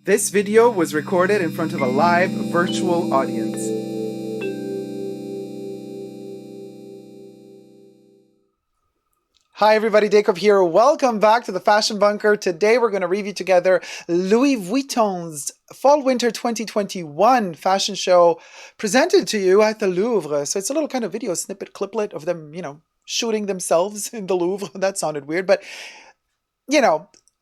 This video was recorded in front of a live virtual audience. Hi everybody, Dacob here. Welcome back to the Fashion Bunker. Today we're going to review together Louis Vuitton's Fall-Winter 2021 fashion show presented to you at the Louvre. So it's a little kind of video snippet cliplet of them, shooting themselves in the Louvre. That sounded weird, but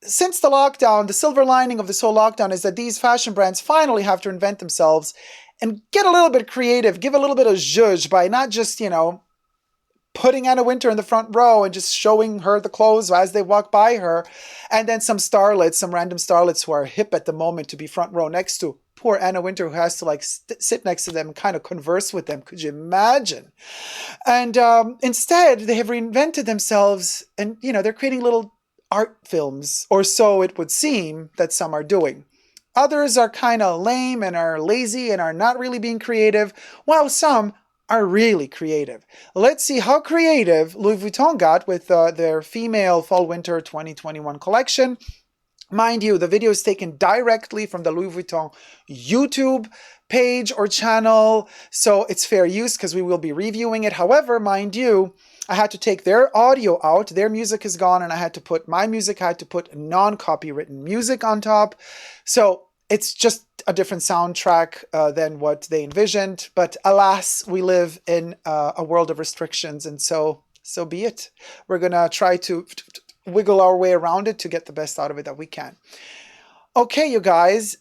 since the lockdown, the silver lining of this whole lockdown is that these fashion brands finally have to invent themselves and get a little bit creative, give a little bit of zhuzh by not just, putting Anna Wintour in the front row and just showing her the clothes as they walk by her. And then some random starlets who are hip at the moment to be front row next to poor Anna Wintour, who has to sit next to them and kind of converse with them. Could you imagine? And instead, they have reinvented themselves and, they're creating little art films, or so it would seem that some are doing. Others are kind of lame and are lazy and are not really being creative, while some are really creative. Let's see how creative Louis Vuitton got with their female Fall-Winter 2021 collection. Mind you, the video is taken directly from the Louis Vuitton YouTube page or channel, so it's fair use because we will be reviewing it. However, mind you, I had to take their audio out, their music is gone, and I had to put my music, I had to put non-copywritten music on top. So it's just a different soundtrack than what they envisioned. But alas, we live in a world of restrictions, and so be it. We're going to try to wiggle our way around it to get the best out of it that we can. Okay, you guys.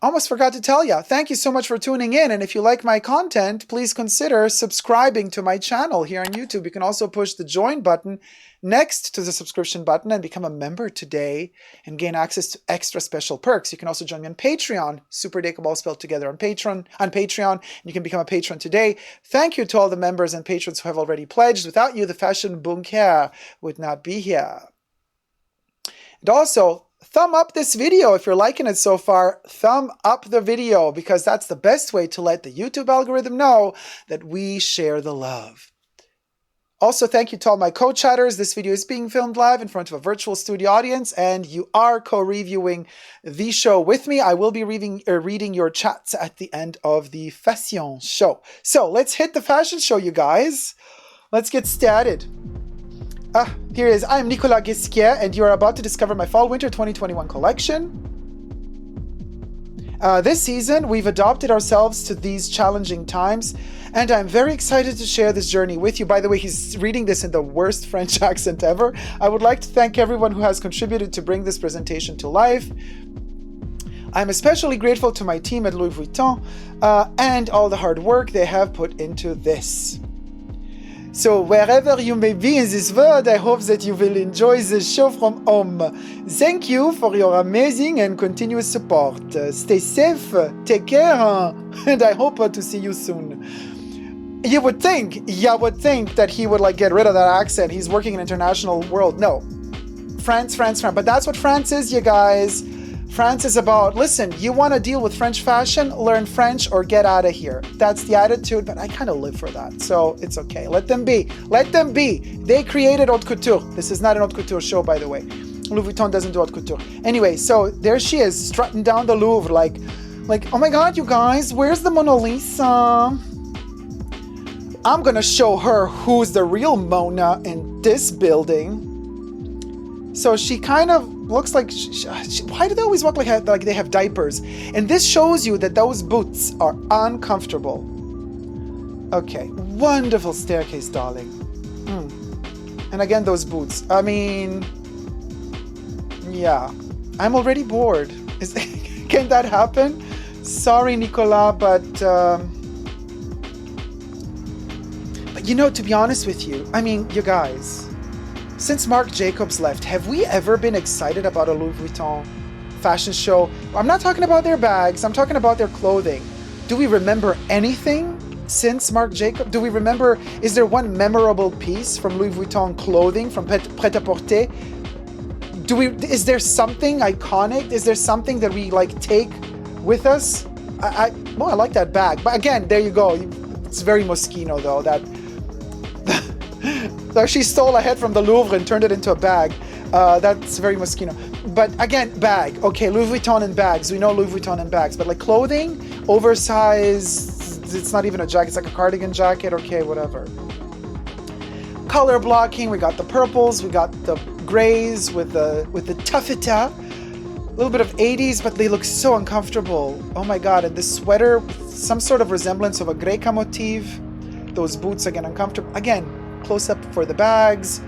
Almost forgot to tell you. Thank you so much for tuning in. And if you like my content, please consider subscribing to my channel here on YouTube. You can also push the join button next to the subscription button and become a member today and gain access to extra special perks. You can also join me on Patreon, Super Dacob all spelled together on Patreon. And you can become a patron today. Thank you to all the members and patrons who have already pledged. Without you, the Fashion Bunker would not be here. And also, thumb up this video if you're liking it so far. Thumb up the video because that's the best way to let the YouTube algorithm know that we share the love. Also, thank you to all my co-chatters. This video is being filmed live in front of a virtual studio audience, and you are co-reviewing the show with me. I will be reading your chats at the end of the fashion show. So let's hit the fashion show, you guys. Let's get started. Here it is. I'm Nicolas Ghesquière, and you are about to discover my Fall-Winter 2021 collection. This season, we've adapted ourselves to these challenging times, and I'm very excited to share this journey with you. By the way, he's reading this in the worst French accent ever. I would like to thank everyone who has contributed to bring this presentation to life. I'm especially grateful to my team at Louis Vuitton and all the hard work they have put into this. So wherever you may be in this world, I hope that you will enjoy the show from home. Thank you for your amazing and continuous support. Stay safe, take care, and I hope to see you soon. You would think that he would get rid of that accent. He's working in international world. No, France. But that's what France is, you guys. France is about, listen, you want to deal with French fashion, learn French or get out of here. That's the attitude, but I kind of live for that, so it's okay. Let them be. Let them be. They created haute couture. This is not an haute couture show, by the way. Louis Vuitton doesn't do haute couture. Anyway, so there she is, strutting down the Louvre like, oh my God, you guys, where's the Mona Lisa? I'm going to show her who's the real Mona in this building. So she kind of looks like, why do they always walk like they have diapers? And this shows you that those boots are uncomfortable. Okay, wonderful staircase, darling. And again, those boots. I mean, yeah, I'm already bored. Can that happen? Sorry, Nicolas, but to be honest with you, I mean, you guys, since Marc Jacobs left, have we ever been excited about a Louis Vuitton fashion show? I'm not talking about their bags, I'm talking about their clothing. Do we remember anything since Marc Jacobs? Do we remember, is there one memorable piece from Louis Vuitton clothing, from Pret-a-Porter? Is there something iconic? Is there something that we take with us? I like that bag. But again, there you go. It's very Moschino though, that So she stole a head from the Louvre and turned it into a bag. That's very Moschino. But again, bag. Okay, Louis Vuitton and bags. We know Louis Vuitton and bags. But like clothing, oversized, it's not even a jacket. It's like a cardigan jacket. Okay, whatever. Color blocking. We got the purples. We got the grays with the taffeta. A little bit of 80s, but they look so uncomfortable. Oh my God. And this sweater, some sort of resemblance of a Greca motif. Those boots, again, uncomfortable. Again, close up for the bags.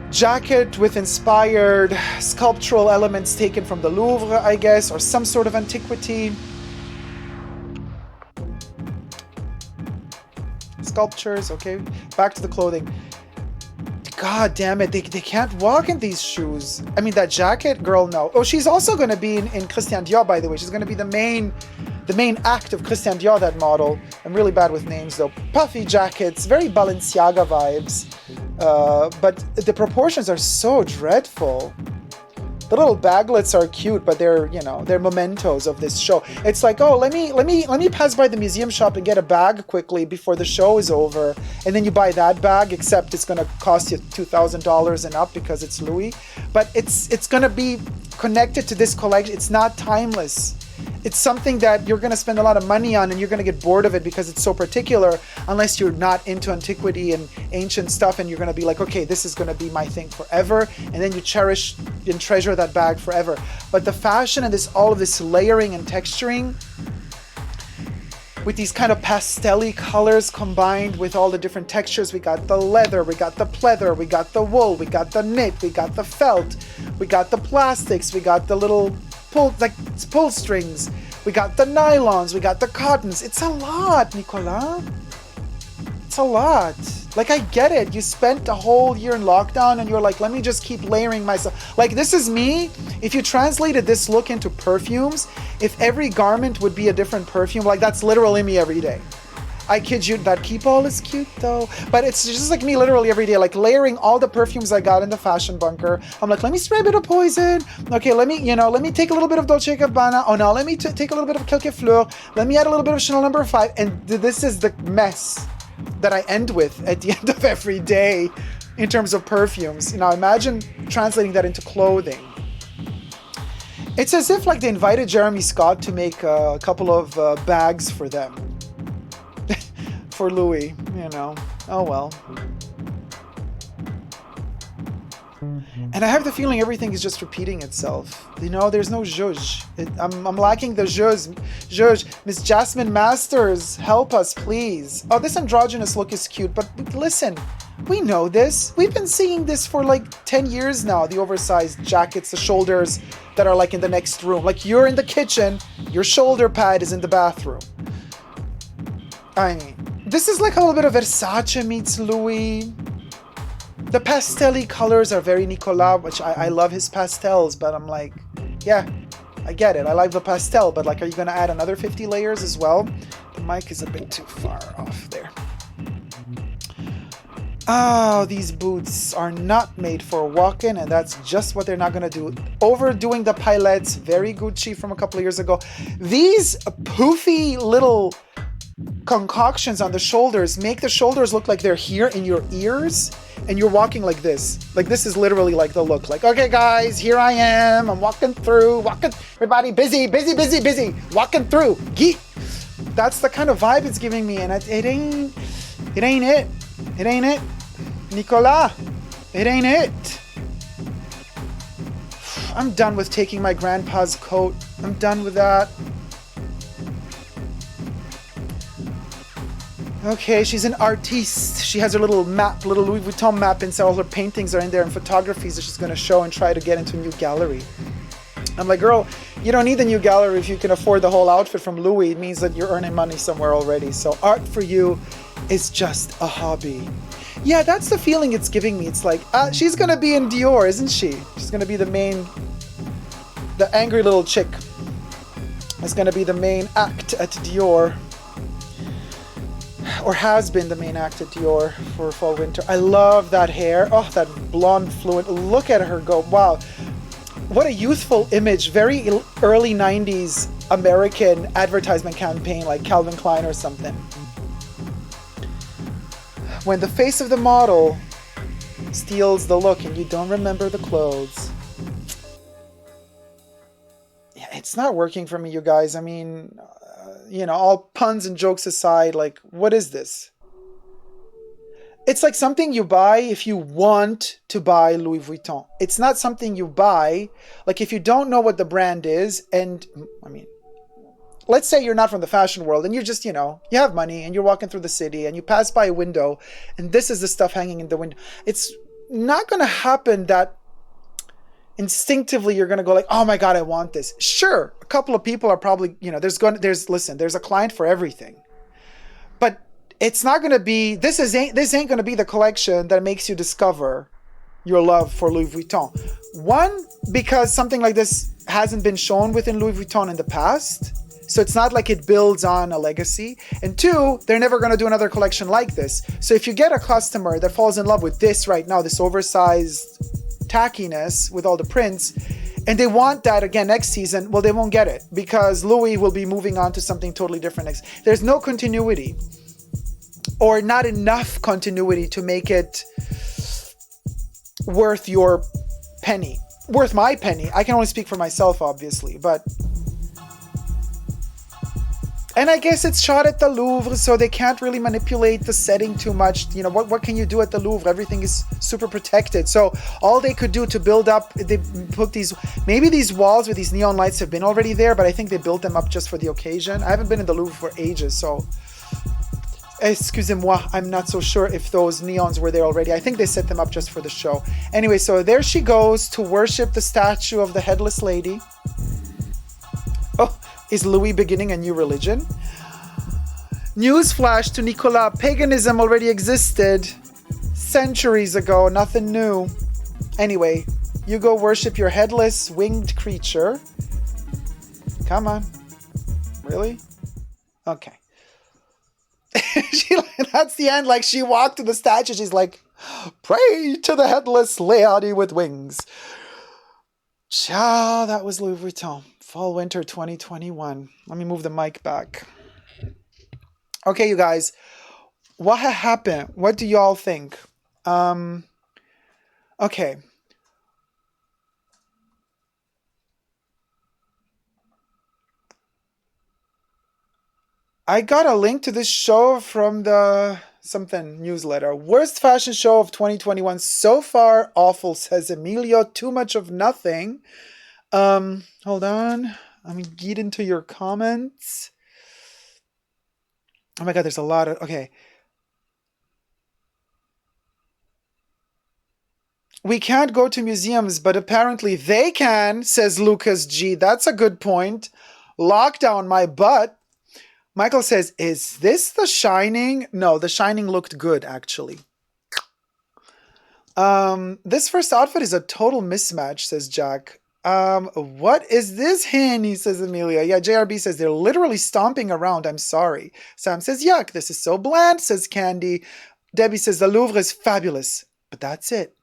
Jacket with inspired sculptural elements taken from the Louvre, I guess, or some sort of antiquity. Sculptures, okay. Back to the clothing. God damn it, they can't walk in these shoes. I mean, that jacket, girl, no. Oh, she's also going to be in Christian Dior, by the way. She's going to be the main act of Christian Dior, that model. I'm really bad with names, though. Puffy jackets, very Balenciaga vibes. But the proportions are so dreadful. The little baglets are cute, but they're, you know, they're mementos of this show. It's like, oh, let me pass by the museum shop and get a bag quickly before the show is over. And then you buy that bag, except it's going to cost you $2,000 and up because it's Louis. But it's going to be connected to this collection. It's not timeless. It's something that you're going to spend a lot of money on and you're going to get bored of it because it's so particular, unless you're not into antiquity and ancient stuff and you're going to be like, okay, this is going to be my thing forever. And then you cherish and treasure that bag forever. But the fashion and all of this layering and texturing with these kind of pastel-y colors combined with all the different textures. We got the leather, we got the pleather, we got the wool, we got the knit, we got the felt, we got the plastics, we got the little pull strings, we got the nylons, we got the cottons. It's a lot, Nicolas. It's a lot. Like, I get it. You spent a whole year in lockdown and you're like, let me just keep layering myself. Like, this is me. If you translated this look into perfumes, if every garment would be a different perfume, like, that's literally me every day. I kid you, that Keepall is cute though. But it's just like me literally every day, like layering all the perfumes I got in the fashion bunker. I'm like, let me spray a bit of Poison. Okay, let me take a little bit of Dolce & Gabbana. Oh no, let me take a little bit of Quelque Fleur. Let me add a little bit of Chanel No. 5. And this is the mess that I end with at the end of every day in terms of perfumes. You know, imagine translating that into clothing. It's as if like they invited Jeremy Scott to make a couple of bags for them. For Louis, you know. Oh well. And I have the feeling everything is just repeating itself. You know, there's no zhuzh. I'm lacking the zhuzh. Miss Jasmine Masters, help us, please. Oh, this androgynous look is cute, but listen, we know this. We've been seeing this for like 10 years now. The oversized jackets, the shoulders that are like in the next room. Like you're in the kitchen, your shoulder pad is in the bathroom. I mean, this is like a little bit of Versace meets Louis. The pastel-y colors are very Nicolas, which I love his pastels, but I'm like, yeah, I get it. I like the pastel, but like, are you going to add another 50 layers as well? The mic is a bit too far off there. Oh, these boots are not made for walking, and that's just what they're not going to do. Overdoing the pilettes, very Gucci from a couple of years ago. These poofy little concoctions on the shoulders make the shoulders look like they're here in your ears, and you're walking like this. Like, this is literally like the look. Like, okay, guys, here I am. I'm walking through. Everybody busy. Walking through. Geek. That's the kind of vibe it's giving me, and it ain't it. It ain't it. Nicolas, it ain't it. I'm done with taking my grandpa's coat. I'm done with that. Okay, she's an artiste. She has her little map, little Louis Vuitton map inside. All her paintings are in there and photographies that she's going to show and try to get into a new gallery. I'm like, girl, you don't need the new gallery if you can afford the whole outfit from Louis. It means that you're earning money somewhere already. So art for you is just a hobby. Yeah, that's the feeling it's giving me. It's like, she's going to be in Dior, isn't she? She's going to be the angry little chick. Is going to be the main act at Dior. Or has been the main act at Dior for fall winter. I love that hair. Oh, that blonde fluent. Look at her go. Wow. What a youthful image. Very early 90s American advertisement campaign like Calvin Klein or something. When the face of the model steals the look and you don't remember the clothes. Yeah, it's not working for me, you guys. I mean, you know, all puns and jokes aside, like, what is this? It's like something you buy if you want to buy Louis Vuitton. It's not something you buy, like if you don't know what the brand is, and I mean, let's say you're not from the fashion world and you're just, you know, you have money and you're walking through the city and you pass by a window and this is the stuff hanging in the window. It's not going to happen that instinctively you're going to go like, oh my God, I want this. Sure, a couple of people are probably, you know, there's a client for everything. But it's not going to be, this ain't going to be the collection that makes you discover your love for Louis Vuitton. One, because something like this hasn't been shown within Louis Vuitton in the past. So it's not like it builds on a legacy. And two, they're never going to do another collection like this. So if you get a customer that falls in love with this right now, this oversized tackiness with all the prints, and they want that again next season, well, they won't get it because Louis will be moving on to something totally different next. There's no continuity, or not enough continuity to make it worth your penny, worth my penny. I can only speak for myself, obviously, but. And I guess it's shot at the Louvre, so they can't really manipulate the setting too much. You know, what can you do at the Louvre? Everything is super protected. So all they could do to build up, they put these, maybe these walls with these neon lights have been already there, but I think they built them up just for the occasion. I haven't been in the Louvre for ages, so excusez-moi, I'm not so sure if those neons were there already. I think they set them up just for the show. Anyway, so there she goes to worship the statue of the headless lady. Oh, is Louis beginning a new religion? Newsflash to Nicolas, paganism already existed centuries ago, nothing new. Anyway, you go worship your headless winged creature. Come on. Really? Okay. That's the end. Like, she walked to the statue. She's like, pray to the headless lady with wings. Ciao, that was Louis Vuitton. Fall Winter 2021. Let me move the mic back. Okay, you guys. What happened? What do y'all think? Okay. I got a link to this show from the something newsletter. Worst fashion show of 2021 so far. Awful, says Emilio. Too much of nothing. Hold on. Let me get into your comments. Oh my God, there's a lot of, okay. We can't go to museums, but apparently they can, says Lucas G. That's a good point. Lockdown my butt. Michael says, is this The Shining? No, The Shining looked good, actually. This first outfit is a total mismatch, says Jack. What is this Henny, says Amelia. Yeah, JRB says they're literally stomping around. I'm sorry. Sam says, yuck, this is so bland, says Candy. Debbie says the Louvre is fabulous, but that's it.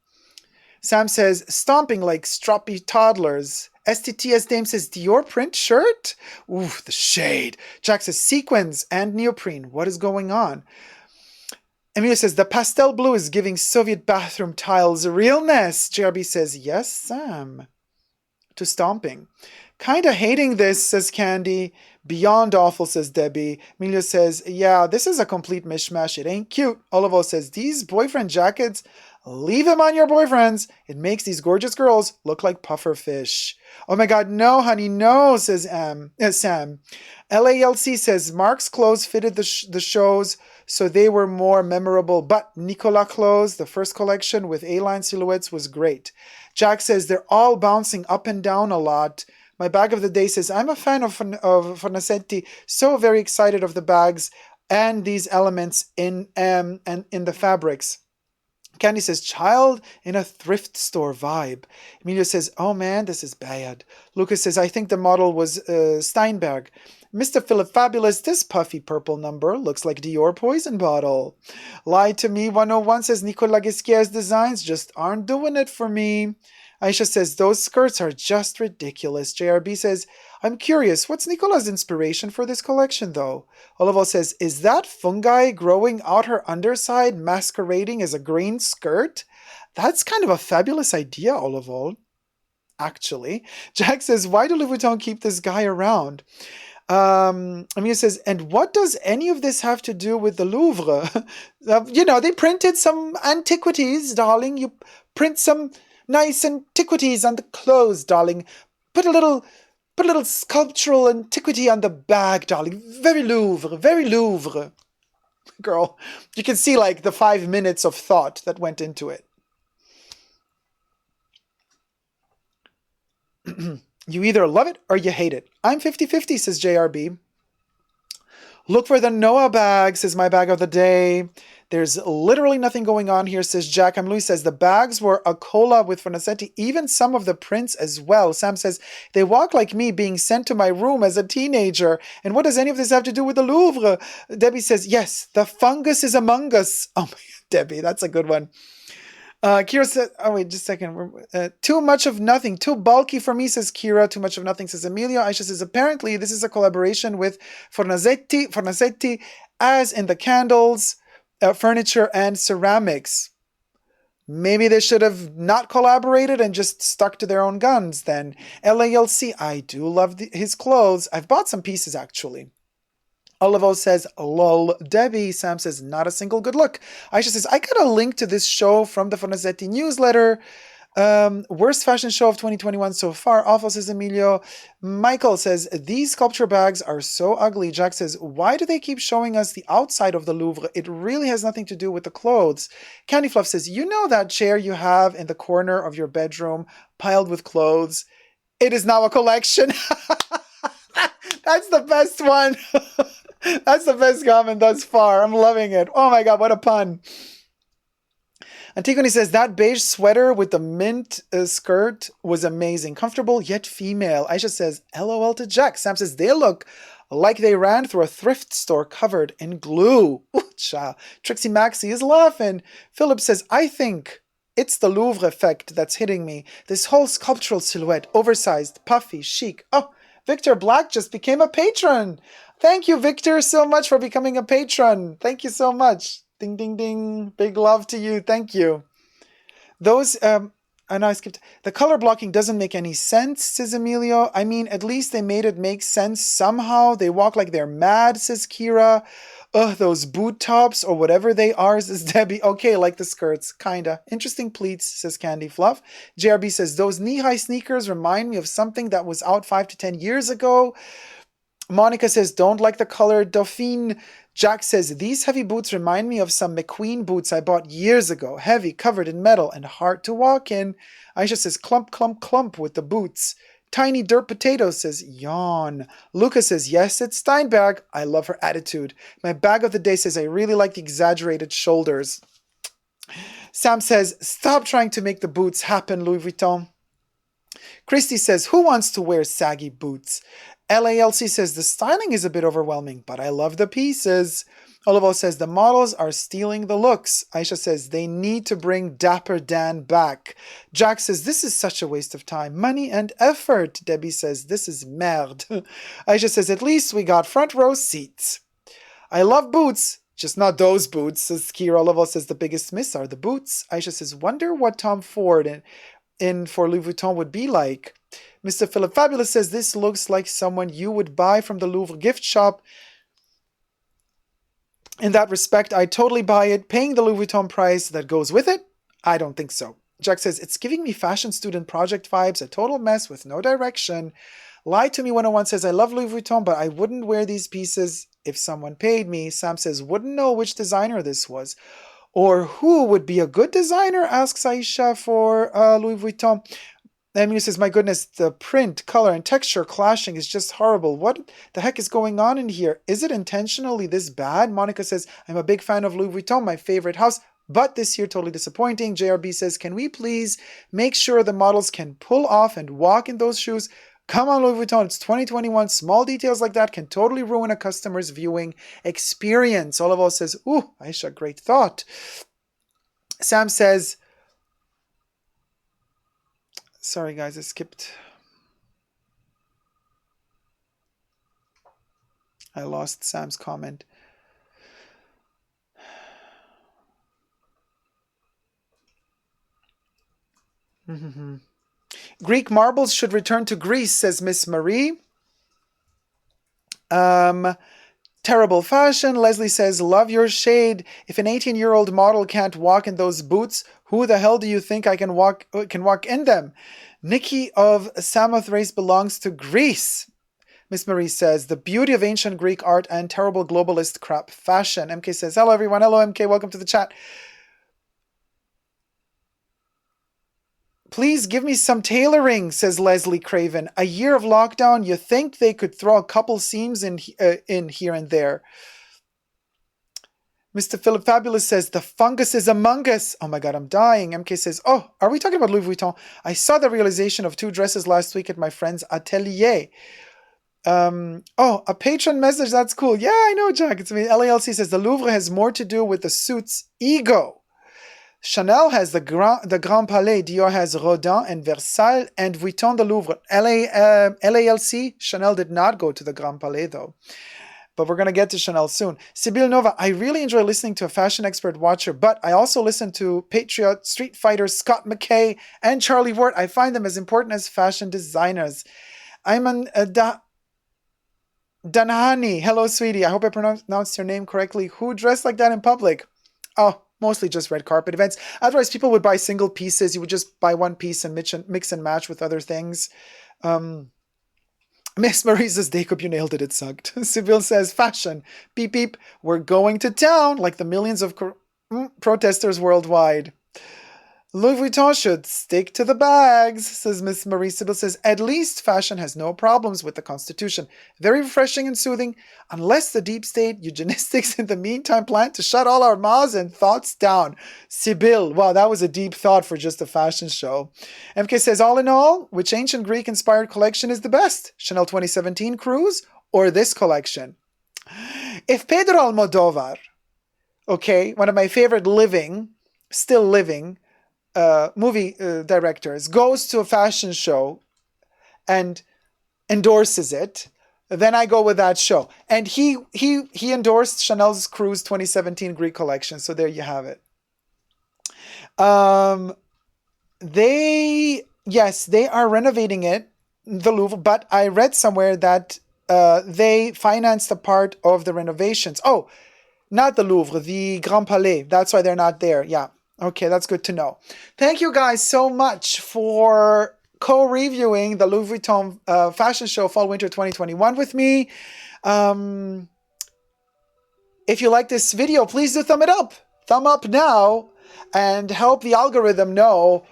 Sam says, stomping like stroppy toddlers. STTS Dame says, Dior print shirt? Ooh, the shade. Jack says, sequins and neoprene. What is going on? Emilia says, the pastel blue is giving Soviet bathroom tiles realness. JRB says, yes, Sam. To stomping. Kinda hating this, says Candy. Beyond awful, says Debbie. Emilia says, yeah, this is a complete mishmash. It ain't cute. Olivo says, these boyfriend jackets, leave them on your boyfriends. It makes these gorgeous girls look like puffer fish. Oh my God, no, honey, no, says Sam. LALC says, Mark's clothes fitted the shows, so they were more memorable. But Nicolas clothes, the first collection with A-line silhouettes, was great. Jack says, they're all bouncing up and down a lot. My bag of the day says, I'm a fan of Fornasetti, so very excited of the bags and these elements in the fabrics. Candy says, child in a thrift store vibe. Emilio says, oh man, this is bad. Lucas says, I think the model was Steinberg. Mr. Philip Fabulous, this puffy purple number looks like Dior Poison Bottle. Lie to Me 101 says, Nicolas Ghesquiere's designs just aren't doing it for me. Aisha says, those skirts are just ridiculous. JRB says, I'm curious, what's Nicola's inspiration for this collection, though? Olivo says, is that fungi growing out her underside masquerading as a green skirt? That's kind of a fabulous idea, Olival, actually. Jack says, why do Louis Vuitton keep this guy around? Amir says, and what does any of this have to do with the Louvre? They printed some antiquities, darling. You print some nice antiquities on the clothes, darling. Put a little sculptural antiquity on the bag, darling. Very Louvre, very Louvre. Girl, you can see like the 5 minutes of thought that went into it. You either love it or you hate it. I'm 50-50, says JRB. Look for the Noah bag, says my bag of the day. There's literally nothing going on here, says Jack. Louis says the bags were a collab with Fornasetti, even some of the prints as well. Sam says, they walk like me being sent to my room as a teenager. And what does any of this have to do with the Louvre? Debbie says, yes, the fungus is among us. Oh my God, Debbie, that's a good one. Kira said, oh wait, just a second. Too much of nothing, too bulky for me, says Kira. Too much of nothing, says Emilio. Aisha says, apparently this is a collaboration with Fornasetti, as in the candles, furniture, and ceramics. Maybe they should have not collaborated and just stuck to their own guns then. LALC, I do love his clothes. I've bought some pieces actually. Olivo says, lol. Debbie. Sam says, not a single good look. Aisha says, I got a link to this show from the Fornasetti newsletter. Worst fashion show of 2021 so far. Awful, says Emilio. Michael says, these sculpture bags are so ugly. Jack says, why do they keep showing us the outside of the Louvre? It really has nothing to do with the clothes. Candy Fluff says, you know that chair you have in the corner of your bedroom piled with clothes? It is now a collection. That's the best one. That's the best comment thus far. I'm loving it. Oh my God, what a pun. Antigone says, that beige sweater with the mint skirt was amazing. Comfortable, yet female. Aisha says, LOL to Jack. Sam says, they look like they ran through a thrift store covered in glue. Ooh, child. Trixie Maxie is laughing. Philip says, I think it's the Louvre effect that's hitting me. This whole sculptural silhouette, oversized, puffy, chic. Oh, Victor Black just became a patron. Thank you, Victor, so much for becoming a patron. Thank you so much. Ding, ding, ding. Big love to you. Thank you. Those, I know I skipped. The color blocking doesn't make any sense, says Emilio. I mean, at least they made it make sense somehow. They walk like they're mad, says Kira. Ugh, those boot tops or whatever they are, says Debbie. Okay, like the skirts, kinda. Interesting pleats, says Candy Fluff. JRB says, those knee-high sneakers remind me of something that was out 5 to 10 years ago. Monica says, don't like the color Dauphine. Jack says, these heavy boots remind me of some McQueen boots I bought years ago. Heavy, covered in metal, and hard to walk in. Aisha says, clump, clump, clump with the boots. Tiny Dirt Potato says, yawn. Luca says, yes, it's Steinberg. I love her attitude. My bag of the day says, I really like the exaggerated shoulders. Sam says, stop trying to make the boots happen, Louis Vuitton. Christy says, who wants to wear saggy boots? LALC says, the styling is a bit overwhelming, but I love the pieces. Olivo says, the models are stealing the looks. Aisha says, they need to bring Dapper Dan back. Jack says, this is such a waste of time, money, and effort. Debbie says, this is merde. Aisha says, at least we got front row seats. I love boots, just not those boots, says Kira. Olivo says, the biggest miss are the boots. Aisha says, wonder what Tom Ford in for Louis Vuitton would be like. Mr. Philip Fabulous says, this looks like someone you would buy from the Louvre gift shop. In that respect, I totally buy it. Paying the Louis Vuitton price that goes with it? I don't think so. Jack says, it's giving me fashion student project vibes, a total mess with no direction. Lie to Me 101 says, I love Louis Vuitton, but I wouldn't wear these pieces if someone paid me. Sam says, wouldn't know which designer this was. Or who would be a good designer, asks Aisha for Louis Vuitton. Emily says, my goodness, the print, color, and texture clashing is just horrible. What the heck is going on in here? Is it intentionally this bad? Monica says, I'm a big fan of Louis Vuitton, my favorite house, but this year totally disappointing. JRB says, can we please make sure the models can pull off and walk in those shoes? Come on, Louis Vuitton, it's 2021. Small details like that can totally ruin a customer's viewing experience. Olivo says, ooh, Aisha, great thought. Sam says, sorry guys, I skipped. I lost Sam's comment. Greek marbles should return to Greece, says Miss Marie. Terrible fashion. Leslie says, love your shade. If an 18-year-old model can't walk in those boots, who the hell do you think can walk in them? Nikki of Samothrace belongs to Greece. Miss Marie says, the beauty of ancient Greek art and terrible globalist crap fashion. MK says, hello everyone. Hello MK, welcome to the chat. Please give me some tailoring, says Leslie Craven. A year of lockdown, you think they could throw a couple seams in here and there? Mr. Philip Fabulous says, the fungus is among us. Oh my God, I'm dying. MK says, oh, are we talking about Louis Vuitton? I saw the realization of 2 dresses last week at my friend's atelier. Oh, a patron message. That's cool. Yeah, I know, Jack. It's me. LALC says, the Louvre has more to do with the suit's ego. Chanel has the Grand Palais, Dior has Rodin and Versailles, and Vuitton the Louvre. LALC, Chanel did not go to the Grand Palais though. But we're going to get to Chanel soon. Sibyl Nova, I really enjoy listening to a fashion expert watcher, but I also listen to Patriot, Street Fighter, Scott McKay, and Charlie Ward. I find them as important as fashion designers. Ayman Danhani, hello sweetie. I hope I pronounced your name correctly. Who dressed like that in public? Oh, mostly just red carpet events. Otherwise, people would buy single pieces. You would just buy one piece and mix and match with other things. Miss Marie says, Dacob, you nailed it. It sucked. Sibyl says, fashion. Beep, beep. We're going to town like the millions of protesters worldwide. Louis Vuitton should stick to the bags, says Miss Marie. Sibyl says, at least fashion has no problems with the Constitution. Very refreshing and soothing, unless the deep state eugenistics in the meantime plan to shut all our mouths and thoughts down. Sibyl, wow, that was a deep thought for just a fashion show. MK says, all in all, which ancient Greek-inspired collection is the best? Chanel 2017 Cruise or this collection? If Pedro Almodovar, okay, one of my favorite still living, movie directors, goes to a fashion show and endorses it, then I go with that show. And he endorsed Chanel's Cruise 2017 Greek collection. So there you have it. They are renovating it, the Louvre, but I read somewhere that they financed a part of the renovations. Oh, not the Louvre, the Grand Palais. That's why they're not there. Yeah. Okay, that's good to know. Thank you guys so much for co-reviewing the Louis Vuitton fashion show Fall Winter 2021 with me. If you like this video, please do thumb it up. Thumb up now and help the algorithm know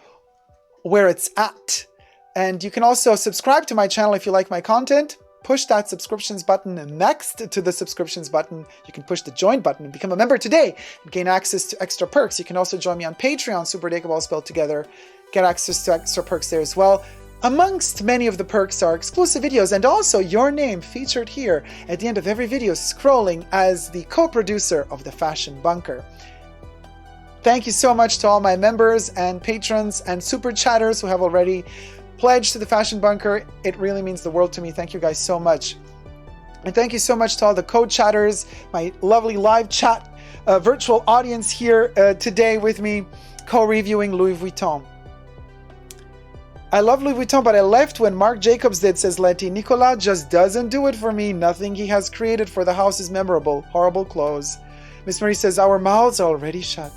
where it's at. And you can also subscribe to my channel if you like my content. Push that subscriptions button, and next to the subscriptions button, you can push the join button and become a member today and gain access to extra perks. You can also join me on Patreon, Super Dacob all spelled together, get access to extra perks there as well. Amongst many of the perks are exclusive videos and also your name featured here at the end of every video, scrolling as the co-producer of the Fashion Bunker. Thank you so much to all my members and patrons and super chatters who have already pledged to the Fashion Bunker. It really means the world to me. Thank you guys so much. And thank you so much to all the co-chatters, my lovely live chat virtual audience here today with me, co-reviewing Louis Vuitton. I love Louis Vuitton, but I left when Marc Jacobs did, says Letty. Nicolas just doesn't do it for me. Nothing he has created for the house is memorable. Horrible clothes. Miss Marie says, our mouths are already shut.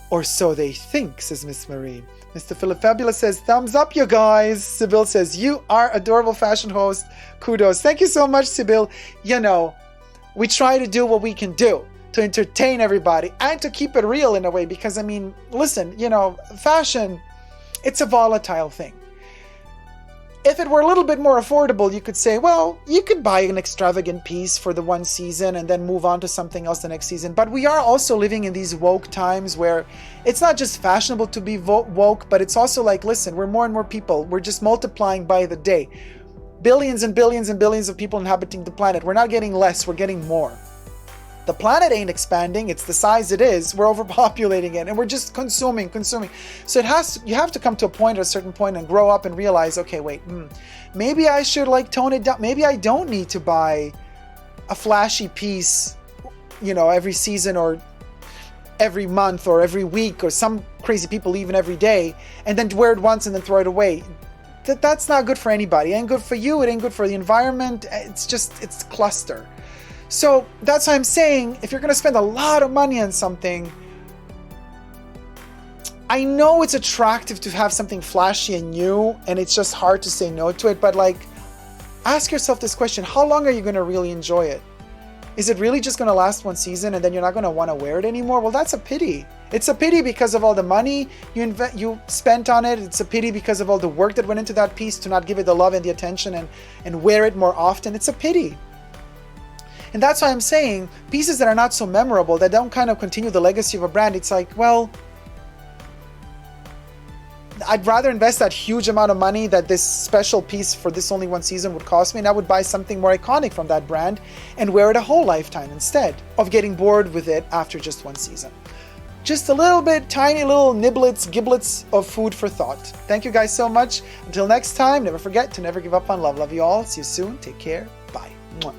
Or so they think, says Miss Marie. Mr. Philip Fabulous says, thumbs up, you guys. Sibyl says, you are adorable fashion host. Kudos. Thank you so much, Sibyl. You know, we try to do what we can do to entertain everybody and to keep it real in a way. Because, I mean, listen, you know, fashion, it's a volatile thing. If it were a little bit more affordable, you could say, well, you could buy an extravagant piece for the one season and then move on to something else the next season. But we are also living in these woke times where it's not just fashionable to be woke, but it's also like, listen, we're more and more people. We're just multiplying by the day. Billions and billions and billions of people inhabiting the planet. We're not getting less, we're getting more. The planet ain't expanding, it's the size it is. We're overpopulating it and we're just consuming. So you have to come to a point at a certain point and grow up and realize, okay, wait, maybe I should like tone it down. Maybe I don't need to buy a flashy piece, you know, every season or every month or every week, or some crazy people even every day, and then wear it once and then throw it away. That's not good for anybody. It ain't good for you. It ain't good for the environment. It's cluster. So that's why I'm saying, if you're going to spend a lot of money on something, I know it's attractive to have something flashy and new, and it's just hard to say no to it, but like, ask yourself this question: how long are you going to really enjoy it? Is it really just going to last one season and then you're not going to want to wear it anymore? Well, that's a pity. It's a pity because of all the money you spent on it. It's a pity because of all the work that went into that piece to not give it the love and the attention and wear it more often. It's a pity. And that's why I'm saying pieces that are not so memorable, that don't kind of continue the legacy of a brand, it's like, well, I'd rather invest that huge amount of money that this special piece for this only one season would cost me, and I would buy something more iconic from that brand and wear it a whole lifetime instead of getting bored with it after just one season. Just a little bit, tiny little giblets of food for thought. Thank you guys so much. Until next time, never forget to never give up on love. Love you all. See you soon. Take care. Bye. Mwah.